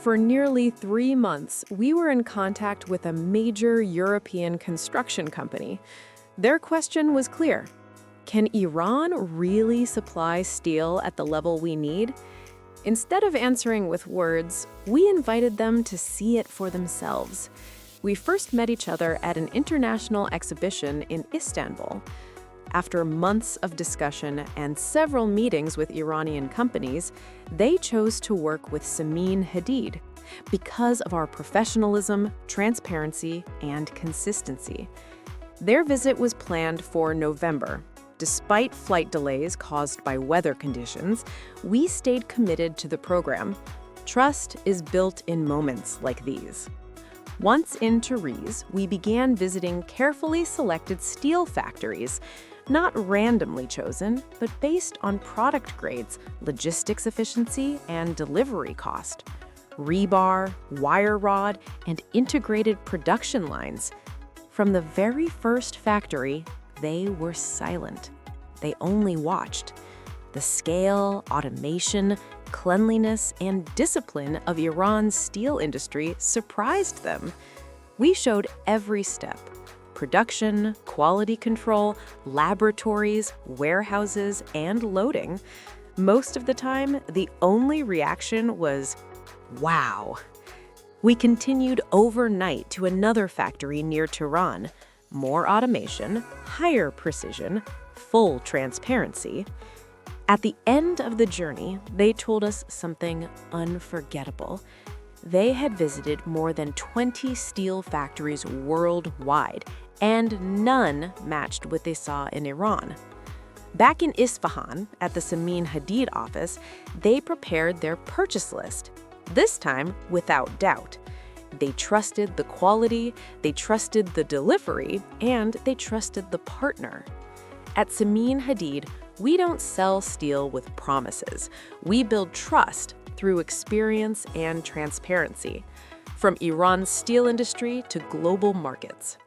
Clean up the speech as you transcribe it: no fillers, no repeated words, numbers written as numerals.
For nearly 3 months, we were in contact with a major European construction company. Their question was clear. Can Iran really supply steel at the level we need? Instead of answering with words, we invited them to see it for themselves. We first met each other at an international exhibition in Istanbul. After months of discussion and several meetings with Iranian companies, they chose to work with Samin Hadid because of our professionalism, transparency, and consistency. Their visit was planned for November. Despite flight delays caused by weather conditions, we stayed committed to the program. Trust is built in moments like these. Once in Tabriz, we began visiting carefully selected steel factories, not randomly chosen, but based on product grades, logistics efficiency, and delivery cost. Rebar, wire rod, and integrated production lines. From the very first factory, they were silent. They only watched. The scale, automation, cleanliness, and discipline of Iran's steel industry surprised them. We showed every step: production, quality control, laboratories, warehouses, and loading. Most of the time, the only reaction was, wow. We continued overnight to another factory near Tehran. More automation, higher precision, full transparency. At the end of the journey, they told us something unforgettable. They had visited more than 20 steel factories worldwide, and none matched what they saw in Iran. Back in Isfahan, at the Samin Hadid office, they prepared their purchase list, this time without doubt. They trusted the quality, they trusted the delivery, and they trusted the partner. At Samin Hadid, we don't sell steel with promises. We build trust through experience and transparency, from Iran's steel industry to global markets.